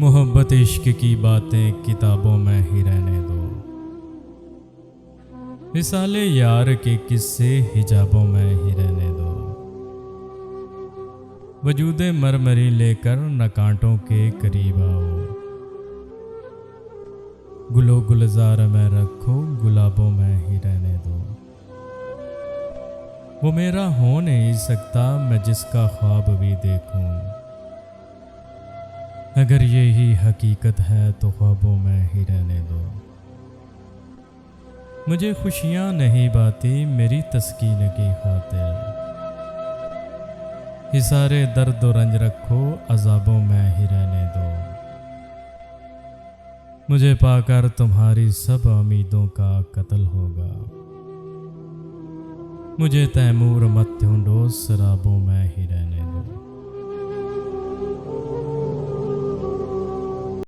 मोहब्बत इश्क की बातें किताबों में ही रहने दो। विसाले यार के किस्से हिजाबों में ही रहने दो। वजूदे मरमरी लेकर न कांटों के करीब आओ। गुलो गुलजार में रखो, गुलाबों में ही रहने दो। वो मेरा हो नहीं सकता मैं जिसका ख्वाब भी देखूं। अगर यही हकीकत है तो ख्वाबों में ही रहने दो। मुझे खुशियाँ नहीं बाती मेरी तस्कीन की खातिर। हिसारे दर्द और रंज रखो, अज़ाबों में ही रहने दो। मुझे पाकर तुम्हारी सब उम्मीदों का कत्ल होगा। मुझे तैमूर मत ढूंढो, शराबों में ही रहने दो।